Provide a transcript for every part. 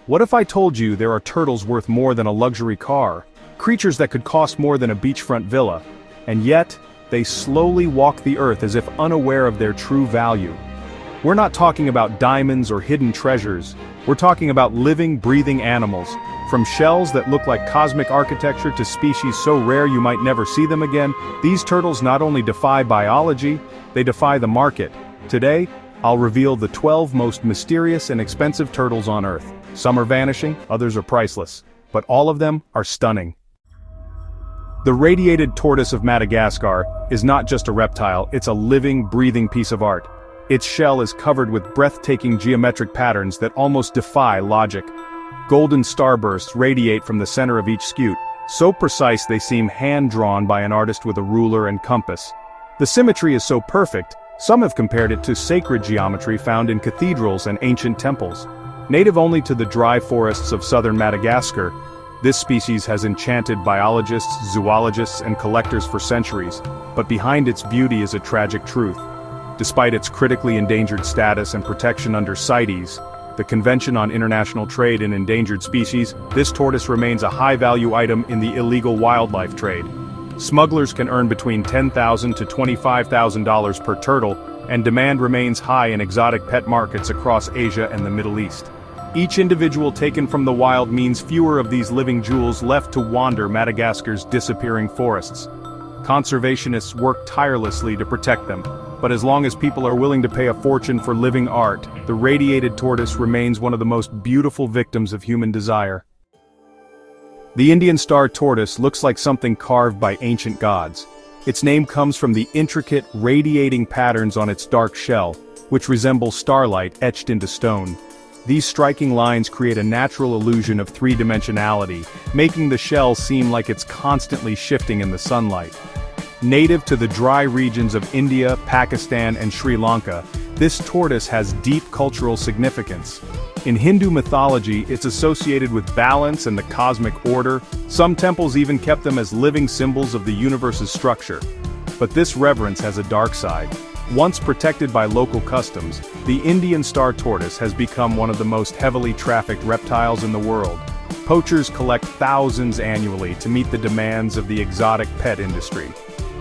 What if I told you there are turtles worth more than a luxury car, creatures that could cost more than a beachfront villa, and yet, they slowly walk the earth as if unaware of their true value? We're not talking about diamonds or hidden treasures, we're talking about living, breathing animals, from shells that look like cosmic architecture to species so rare you might never see them again. These turtles not only defy biology, they defy the market. Today, I'll reveal the 12 most mysterious and expensive turtles on Earth. Some are vanishing, others are priceless, but all of them are stunning. The radiated tortoise of Madagascar is not just a reptile, it's a living, breathing piece of art. Its shell is covered with breathtaking geometric patterns that almost defy logic. Golden starbursts radiate from the center of each scute, so precise they seem hand-drawn by an artist with a ruler and compass. The symmetry is so perfect, some have compared it to sacred geometry found in cathedrals and ancient temples. Native only to the dry forests of southern Madagascar, this species has enchanted biologists, zoologists, and collectors for centuries, but behind its beauty is a tragic truth. Despite its critically endangered status and protection under CITES, the Convention on International Trade in Endangered Species, this tortoise remains a high-value item in the illegal wildlife trade. Smugglers can earn between $10,000 to $25,000 per turtle, and demand remains high in exotic pet markets across Asia and the Middle East. Each individual taken from the wild means fewer of these living jewels left to wander Madagascar's disappearing forests. Conservationists work tirelessly to protect them, but as long as people are willing to pay a fortune for living art, the radiated tortoise remains one of the most beautiful victims of human desire. The Indian star tortoise looks like something carved by ancient gods. Its name comes from the intricate, radiating patterns on its dark shell, which resemble starlight etched into stone. These striking lines create a natural illusion of three-dimensionality, making the shell seem like it's constantly shifting in the sunlight. Native to the dry regions of India, Pakistan, and Sri Lanka, this tortoise has deep cultural significance. In Hindu mythology, it's associated with balance and the cosmic order. Some temples even kept them as living symbols of the universe's structure. But this reverence has a dark side. Once protected by local customs, the Indian star tortoise has become one of the most heavily trafficked reptiles in the world. Poachers collect thousands annually to meet the demands of the exotic pet industry.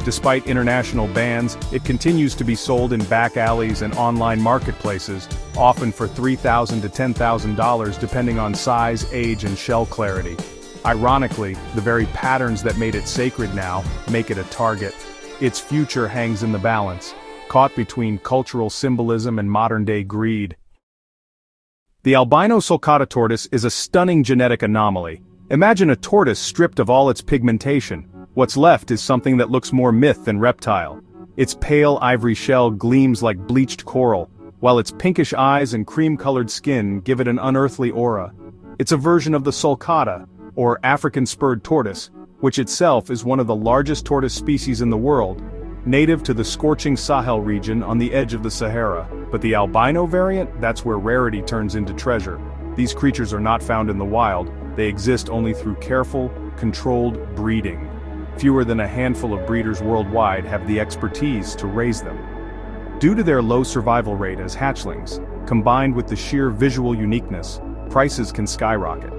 Despite international bans, it continues to be sold in back alleys and online marketplaces, often for $3,000 to $10,000 depending on size, age, and shell clarity. Ironically, the very patterns that made it sacred now make it a target. Its future hangs in the balance, caught between cultural symbolism and modern-day greed. The albino Sulcata tortoise is a stunning genetic anomaly. Imagine a tortoise stripped of all its pigmentation. What's left is something that looks more myth than reptile. Its pale ivory shell gleams like bleached coral, while its pinkish eyes and cream-colored skin give it an unearthly aura. It's a version of the Sulcata, or African spurred tortoise, which itself is one of the largest tortoise species in the world, native to the scorching Sahel region on the edge of the Sahara. But the albino variant, that's where rarity turns into treasure. These creatures are not found in the wild, they exist only through careful, controlled breeding. Fewer than a handful of breeders worldwide have the expertise to raise them. Due to their low survival rate as hatchlings, combined with the sheer visual uniqueness, prices can skyrocket.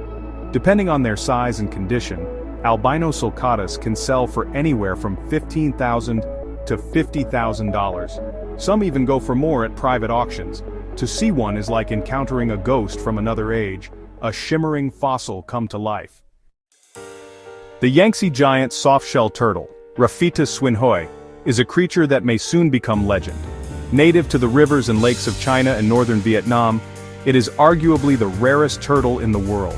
Depending on their size and condition, albino sulcatas can sell for anywhere from $15,000 to $50,000. Some even go for more at private auctions. To see one is like encountering a ghost from another age, a shimmering fossil come to life. The Yangy giant soft-shell turtle, Rarest swinhoi, is a creature that may soon become legend. Native to the rivers and lakes of China and northern Vietnam, it is arguably the rarest turtle in the world.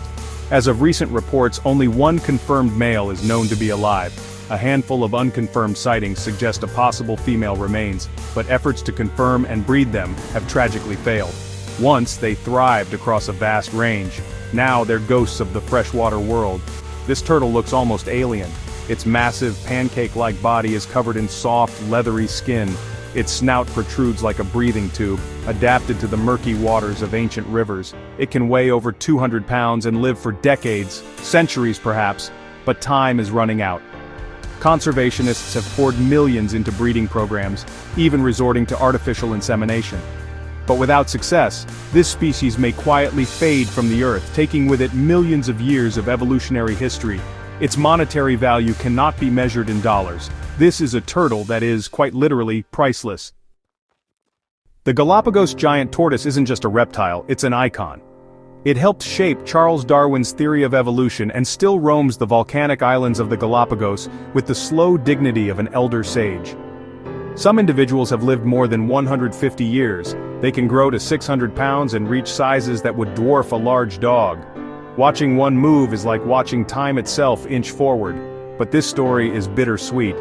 As of recent reports, only one confirmed male is known to be alive. A handful of unconfirmed sightings suggest a possible female remains, but efforts to confirm and breed them have tragically failed. Once they thrived across a vast range, now they're ghosts of the freshwater world. This turtle looks almost alien. Its massive, pancake-like body is covered in soft, leathery skin. Its snout protrudes like a breathing tube, adapted to the murky waters of ancient rivers. It can weigh over 200 pounds and live for decades, centuries perhaps, but time is running out. Conservationists have poured millions into breeding programs, even resorting to artificial insemination. But without success, this species may quietly fade from the Earth, taking with it millions of years of evolutionary history. Its monetary value cannot be measured in dollars. This is a turtle that is, quite literally, priceless. The Galapagos giant tortoise isn't just a reptile, it's an icon. It helped shape Charles Darwin's theory of evolution and still roams the volcanic islands of the Galapagos with the slow dignity of an elder sage. Some individuals have lived more than 150 years. They can grow to 600 pounds and reach sizes that would dwarf a large dog. Watching one move is like watching time itself inch forward. But this story is bittersweet.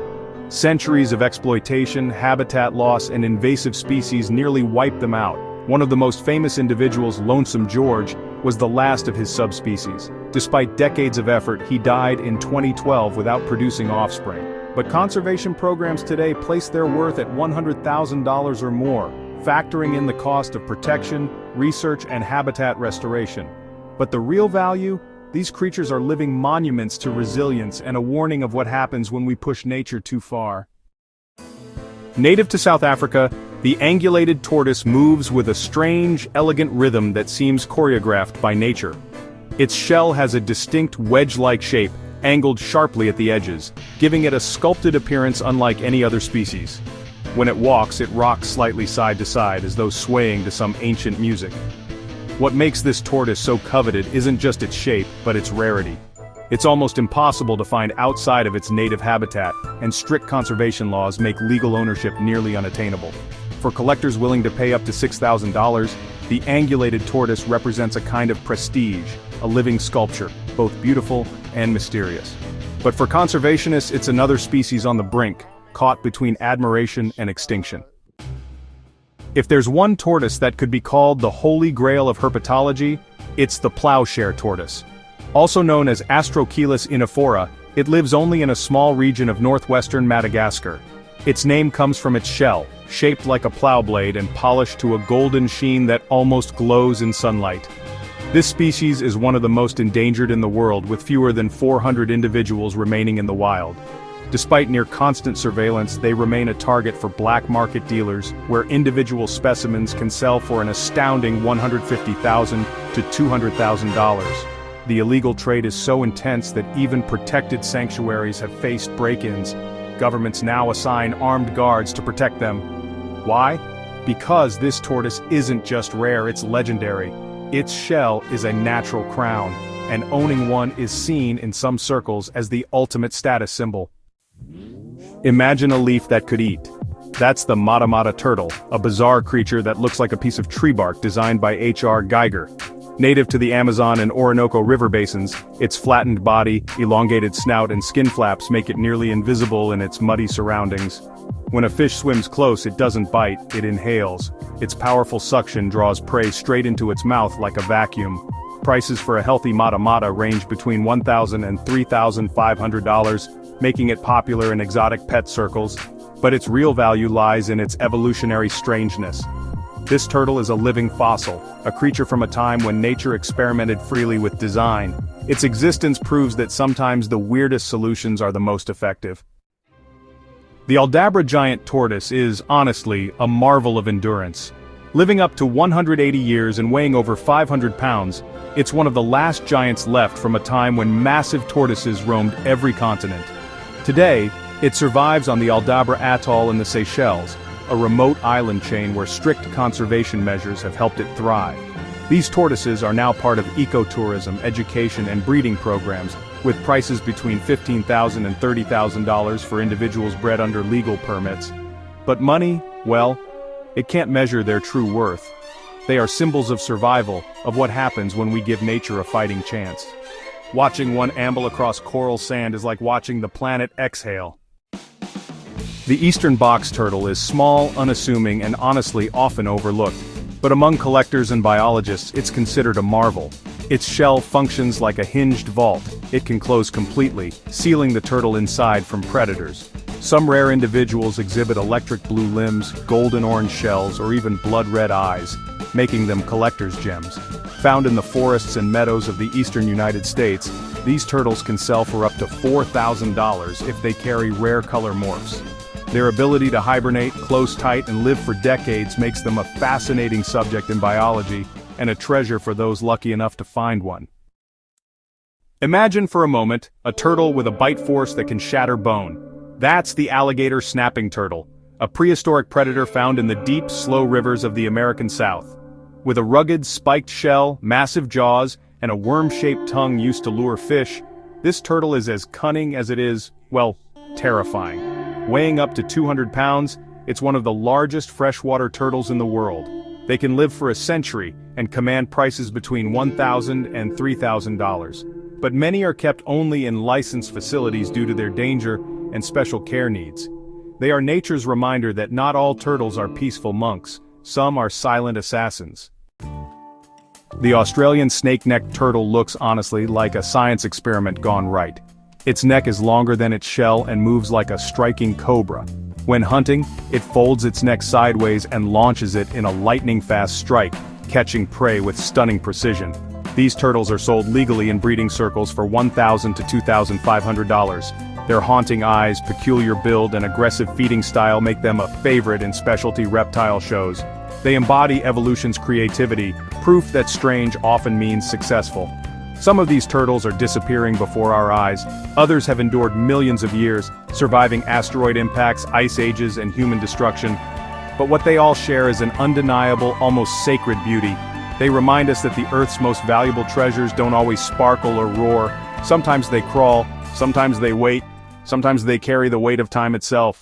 Centuries of exploitation, habitat loss, and invasive species nearly wiped them out. One of the most famous individuals, Lonesome George, was the last of his subspecies. Despite decades of effort, he died in 2012 without producing offspring. But conservation programs today place their worth at $100,000 or more, factoring in the cost of protection, research, and habitat restoration. But the real value? These creatures are living monuments to resilience and a warning of what happens when we push nature too far. Native to South Africa, the angulated tortoise moves with a strange, elegant rhythm that seems choreographed by nature. Its shell has a distinct wedge-like shape, angled sharply at the edges, giving it a sculpted appearance unlike any other species. When it walks, it rocks slightly side to side as though swaying to some ancient music. What makes this tortoise so coveted isn't just its shape, but its rarity. It's almost impossible to find outside of its native habitat, and strict conservation laws make legal ownership nearly unattainable. For collectors willing to pay up to $6,000, the angulated tortoise represents a kind of prestige, a living sculpture, both beautiful and mysterious. But for conservationists, it's another species on the brink, caught between admiration and extinction. If there's one tortoise that could be called the holy grail of herpetology, it's the Plowshare tortoise. Also known as Astrocheilus inophora, it lives only in a small region of northwestern Madagascar. Its name comes from its shell, shaped like a plow blade and polished to a golden sheen that almost glows in sunlight. This species is one of the most endangered in the world, with fewer than 400 individuals remaining in the wild. Despite near constant surveillance, they remain a target for black market dealers, where individual specimens can sell for an astounding $150,000 to $200,000. The illegal trade is so intense that even protected sanctuaries have faced break-ins. Governments now assign armed guards to protect them. Why? Because this tortoise isn't just rare, it's legendary. Its shell is a natural crown, and owning one is seen in some circles as the ultimate status symbol. Imagine a leaf that could eat. That's the Matamata Turtle, a bizarre creature that looks like a piece of tree bark designed by H.R. Geiger. Native to the Amazon and Orinoco river basins, its flattened body, elongated snout and skin flaps make it nearly invisible in its muddy surroundings. When a fish swims close, it doesn't bite, it inhales. Its powerful suction draws prey straight into its mouth like a vacuum. Prices for a healthy Matamata range between $1,000 and $3,500, making it popular in exotic pet circles. But its real value lies in its evolutionary strangeness. This turtle is a living fossil, a creature from a time when nature experimented freely with design. Its existence proves that sometimes the weirdest solutions are the most effective. The Aldabra giant tortoise is, honestly, a marvel of endurance. Living up to 180 years and weighing over 500 pounds, it's one of the last giants left from a time when massive tortoises roamed every continent. Today, it survives on the Aldabra atoll in the Seychelles, a remote island chain where strict conservation measures have helped it thrive. These tortoises are now part of ecotourism, education, and breeding programs, with prices between $15,000 and $30,000 for individuals bred under legal permits. But money, well, it can't measure their true worth. They are symbols of survival, of what happens when we give nature a fighting chance. Watching one amble across coral sand is like watching the planet exhale. The eastern box turtle is small, unassuming, and honestly often overlooked. But among collectors and biologists, it's considered a marvel. Its shell functions like a hinged vault. It can close completely, sealing the turtle inside from predators. Some rare individuals exhibit electric blue limbs, golden orange shells, or even blood-red eyes, making them collector's gems. Found in the forests and meadows of the eastern United States, these turtles can sell for up to $4,000 if they carry rare color morphs. Their ability to hibernate, close tight, and live for decades makes them a fascinating subject in biology, and a treasure for those lucky enough to find one. Imagine for a moment, a turtle with a bite force that can shatter bone. That's the alligator snapping turtle, a prehistoric predator found in the deep, slow rivers of the American South. With a rugged, spiked shell, massive jaws, and a worm-shaped tongue used to lure fish, this turtle is as cunning as it is, well, terrifying. Weighing up to 200 pounds, it's one of the largest freshwater turtles in the world. They can live for a century and command prices between $1,000 and $3,000. But many are kept only in licensed facilities due to their danger and special care needs. They are nature's reminder that not all turtles are peaceful monks, some are silent assassins. The Australian snake-necked turtle looks honestly like a science experiment gone right. Its neck is longer than its shell and moves like a striking cobra. When hunting, it folds its neck sideways and launches it in a lightning-fast strike, catching prey with stunning precision. These turtles are sold legally in breeding circles for $1,000 to $2,500. Their haunting eyes, peculiar build, and aggressive feeding style make them a favorite in specialty reptile shows. They embody evolution's creativity, proof that strange often means successful. Some of these turtles are disappearing before our eyes, others have endured millions of years, surviving asteroid impacts, ice ages, and human destruction. But what they all share is an undeniable, almost sacred beauty. They remind us that the Earth's most valuable treasures don't always sparkle or roar. Sometimes they crawl, sometimes they wait, sometimes they carry the weight of time itself.